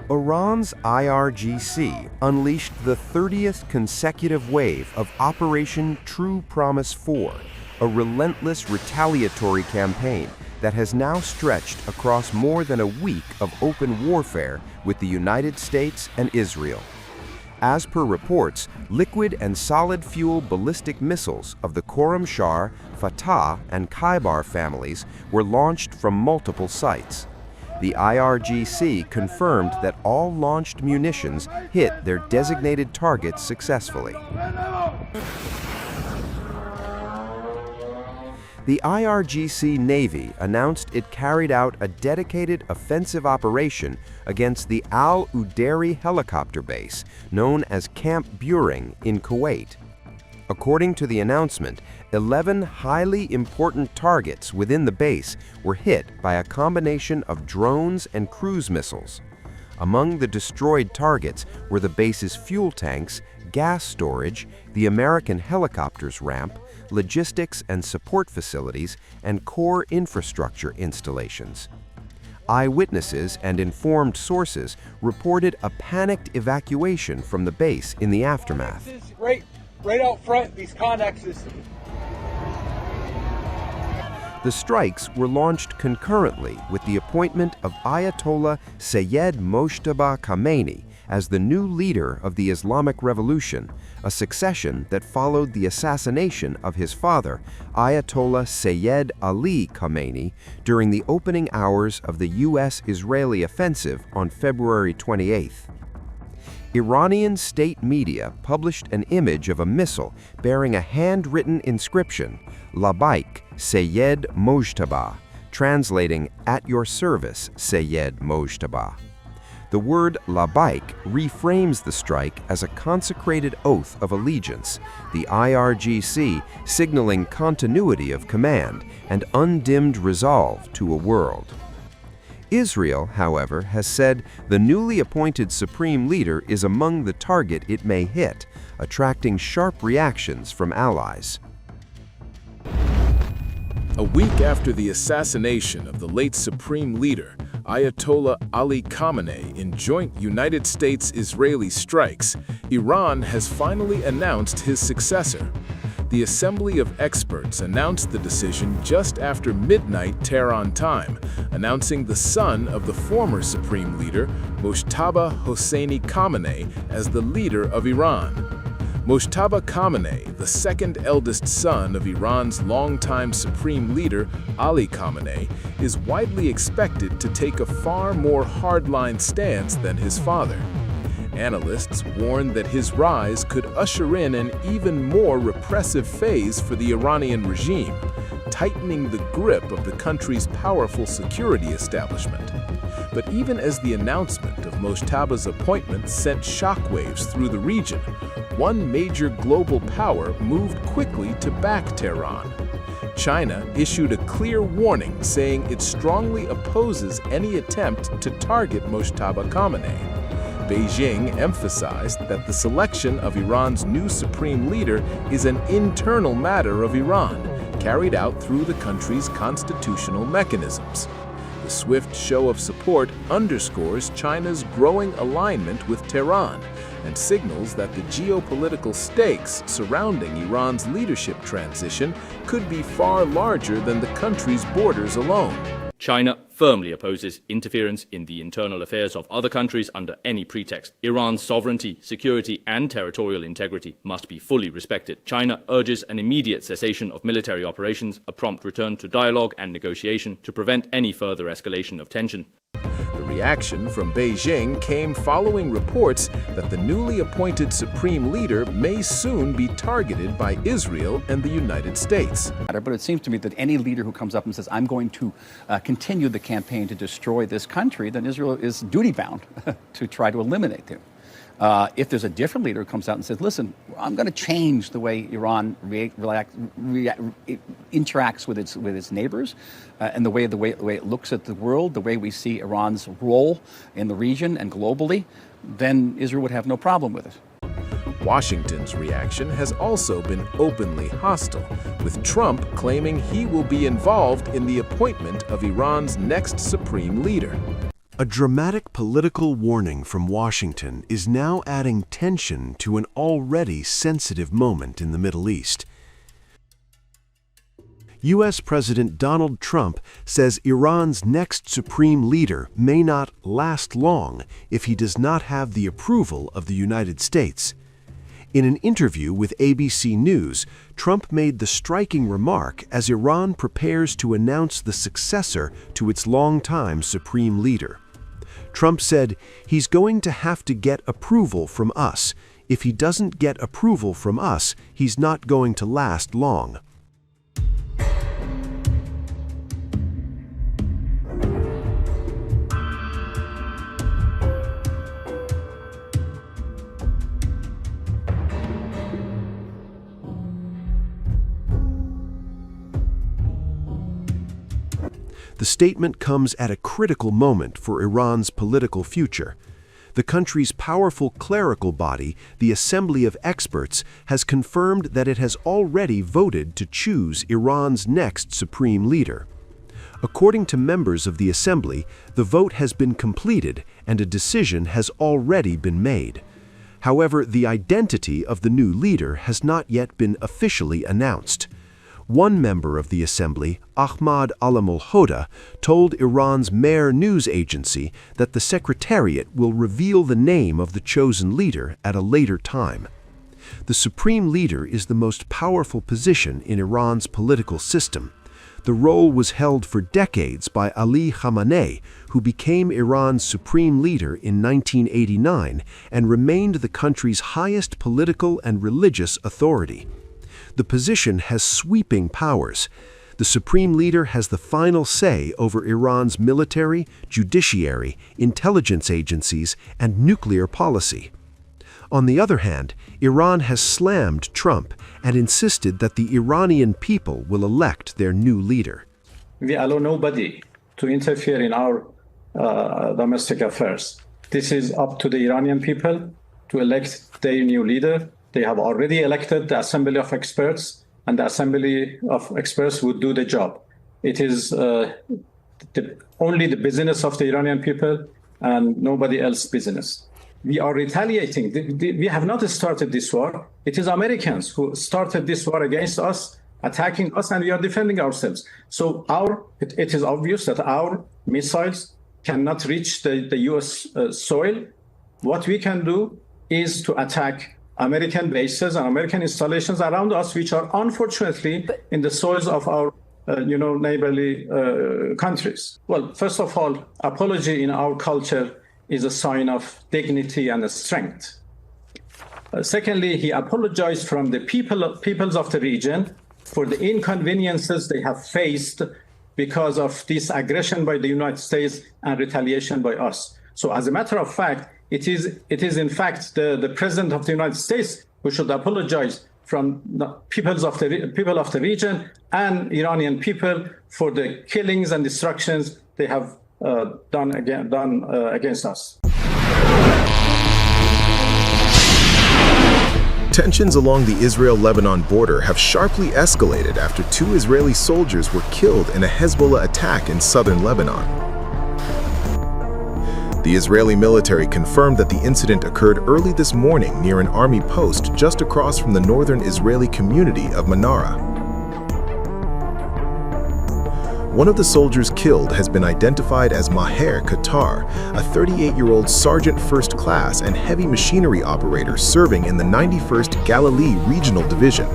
Iran's IRGC unleashed the 30th consecutive wave of Operation True Promise 4, a relentless retaliatory campaign that has now stretched across more than a week of open warfare with the United States and Israel. As per reports, liquid and solid fuel ballistic missiles of the Khorramshahr, Fattah and Khaybar families were launched from multiple sites. The IRGC confirmed that all launched munitions hit their designated targets successfully. The IRGC Navy announced it carried out a dedicated offensive operation against the Al Udeiri helicopter base, known as Camp Buehring in Kuwait. According to the announcement, 11 highly important targets within the base were hit by a combination of drones and cruise missiles. Among the destroyed targets were the base's fuel tanks, gas storage, the American helicopters ramp, logistics and support facilities, and core infrastructure installations. Eyewitnesses and informed sources reported a panicked evacuation from the base in the aftermath. Right out front, these connexes. The strikes were launched concurrently with the appointment of Ayatollah Seyyed Mojtaba Khamenei as the new leader of the Islamic Revolution, a succession that followed the assassination of his father, Ayatollah Seyyed Ali Khamenei, during the opening hours of the U.S.-Israeli offensive on February 28th. Iranian state media published an image of a missile bearing a handwritten inscription, Labbayk, Seyyed Mojtaba, translating, "At your service, Seyyed Mojtaba." The word Labbayk reframes the strike as a consecrated oath of allegiance, the IRGC signaling continuity of command and undimmed resolve to a world. Israel, however, has said the newly appointed supreme leader is among the target it may hit, attracting sharp reactions from allies. A week after the assassination of the late supreme leader, Ayatollah Ali Khamenei, in joint United States-Israeli strikes, Iran has finally announced his successor. The Assembly of Experts announced the decision just after midnight Tehran time, announcing the son of the former supreme leader, Mojtaba Khamenei, as the leader of Iran. Mojtaba Khamenei, the second eldest son of Iran's longtime supreme leader, Ali Khamenei, is widely expected to take a far more hardline stance than his father. Analysts warn that his rise could usher in an even more repressive phase for the Iranian regime, tightening the grip of the country's powerful security establishment. But even as the announcement of Mojtaba's appointment sent shockwaves through the region, one major global power moved quickly to back Tehran. China issued a clear warning saying it strongly opposes any attempt to target Mojtaba Khamenei. Beijing emphasized that the selection of Iran's new supreme leader is an internal matter of Iran, carried out through the country's constitutional mechanisms. The swift show of support underscores China's growing alignment with Tehran and signals that the geopolitical stakes surrounding Iran's leadership transition could be far larger than the country's borders alone. China firmly opposes interference in the internal affairs of other countries under any pretext. Iran's sovereignty, security, and territorial integrity must be fully respected. China urges an immediate cessation of military operations, a prompt return to dialogue and negotiation to prevent any further escalation of tension. The reaction from Beijing came following reports that the newly appointed supreme leader may soon be targeted by Israel and the United States. But it seems to me that any leader who comes up and says, I'm going to continue the campaign to destroy this country, then Israel is duty-bound to try to eliminate them. If there's a different leader who comes out and says, listen, I'm going to change the way Iran interacts with its neighbors and the way it looks at the world, the way we see Iran's role in the region and globally, then Israel would have no problem with it. Washington's reaction has also been openly hostile, with Trump claiming he will be involved in the appointment of Iran's next supreme leader. A dramatic political warning from Washington is now adding tension to an already sensitive moment in the Middle East. U.S. President Donald Trump says Iran's next supreme leader may not last long if he does not have the approval of the United States. In an interview with ABC News, Trump made the striking remark as Iran prepares to announce the successor to its longtime supreme leader. Trump said, "He's going to have to get approval from us. If he doesn't get approval from us, he's not going to last long." The statement comes at a critical moment for Iran's political future. The country's powerful clerical body, the Assembly of Experts, has confirmed that it has already voted to choose Iran's next supreme leader. According to members of the Assembly, the vote has been completed and a decision has already been made. However, the identity of the new leader has not yet been officially announced. One member of the Assembly, Ahmad Alamul-Hoda, told Iran's Mehr news agency that the Secretariat will reveal the name of the chosen leader at a later time. The Supreme Leader is the most powerful position in Iran's political system. The role was held for decades by Ali Khamenei, who became Iran's Supreme Leader in 1989 and remained the country's highest political and religious authority. The position has sweeping powers. The Supreme Leader has the final say over Iran's military, judiciary, intelligence agencies, and nuclear policy. On the other hand, Iran has slammed Trump and insisted that the Iranian people will elect their new leader. We allow nobody to interfere in our domestic affairs. This is up to the Iranian people to elect their new leader. They have already elected the Assembly of Experts, and the Assembly of Experts would do the job. It is only the business of the Iranian people and nobody else's business. We are retaliating. We have not started this war. It is Americans who started this war against us, attacking us, and we are defending ourselves. So it is obvious that our missiles cannot reach the U.S. soil. What we can do is to attack American bases and American installations around us, which are unfortunately in the soils of our, neighborly countries. Well, first of all, apology in our culture is a sign of dignity and strength. Secondly, he apologized from the peoples of the region for the inconveniences they have faced because of this aggression by the United States and retaliation by us. So as a matter of fact, it is in fact the President of the United States who should apologize from the people of the region and Iranian people for the killings and destructions they have done against us. Tensions along the Israel-Lebanon border have sharply escalated after 2 Israeli soldiers were killed in a Hezbollah attack in southern Lebanon. The Israeli military confirmed that the incident occurred early this morning near an army post just across from the northern Israeli community of Manara. One of the soldiers killed has been identified as Maher Qatar, a 38-year-old Sergeant First Class and heavy machinery operator serving in the 91st Galilee Regional Division.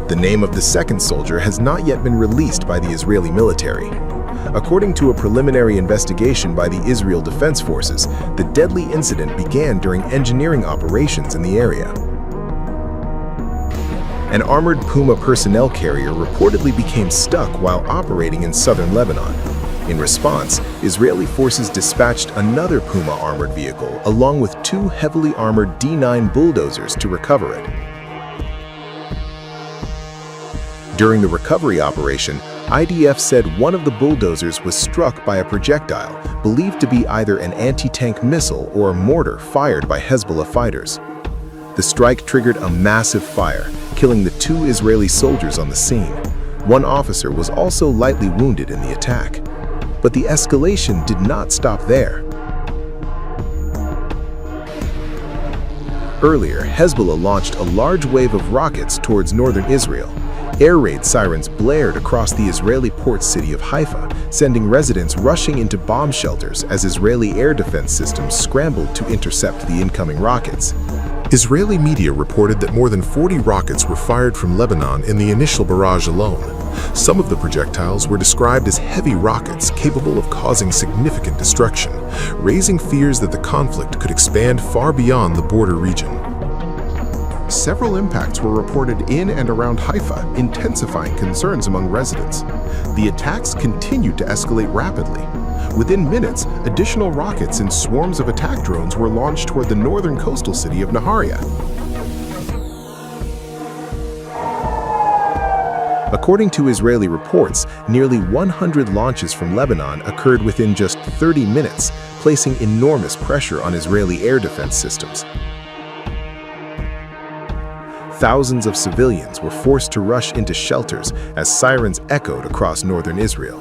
The name of the second soldier has not yet been released by the Israeli military. According to a preliminary investigation by the Israel Defense Forces, the deadly incident began during engineering operations in the area. An armored Puma personnel carrier reportedly became stuck while operating in southern Lebanon. In response, Israeli forces dispatched another Puma armored vehicle along with 2 heavily armored D9 bulldozers to recover it. During the recovery operation, IDF said one of the bulldozers was struck by a projectile believed to be either an anti-tank missile or a mortar fired by Hezbollah fighters. The strike triggered a massive fire, killing the 2 Israeli soldiers on the scene. One officer was also lightly wounded in the attack. But the escalation did not stop there. Earlier, Hezbollah launched a large wave of rockets towards northern Israel. Air raid sirens blared across the Israeli port city of Haifa, sending residents rushing into bomb shelters as Israeli air defense systems scrambled to intercept the incoming rockets. Israeli media reported that more than 40 rockets were fired from Lebanon in the initial barrage alone. Some of the projectiles were described as heavy rockets capable of causing significant destruction, raising fears that the conflict could expand far beyond the border region. Several impacts were reported in and around Haifa, intensifying concerns among residents. The attacks continued to escalate rapidly. Within minutes, additional rockets and swarms of attack drones were launched toward the northern coastal city of Nahariya. According to Israeli reports, nearly 100 launches from Lebanon occurred within just 30 minutes, placing enormous pressure on Israeli air defense systems. Thousands of civilians were forced to rush into shelters as sirens echoed across northern Israel.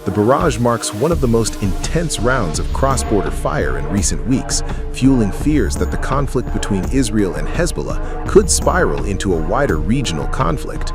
The barrage marks one of the most intense rounds of cross-border fire in recent weeks, fueling fears that the conflict between Israel and Hezbollah could spiral into a wider regional conflict.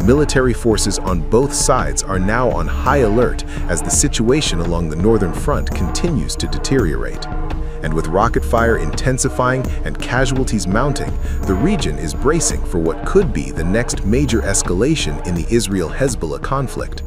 Military forces on both sides are now on high alert as the situation along the northern front continues to deteriorate. And with rocket fire intensifying and casualties mounting, the region is bracing for what could be the next major escalation in the Israel-Hezbollah conflict.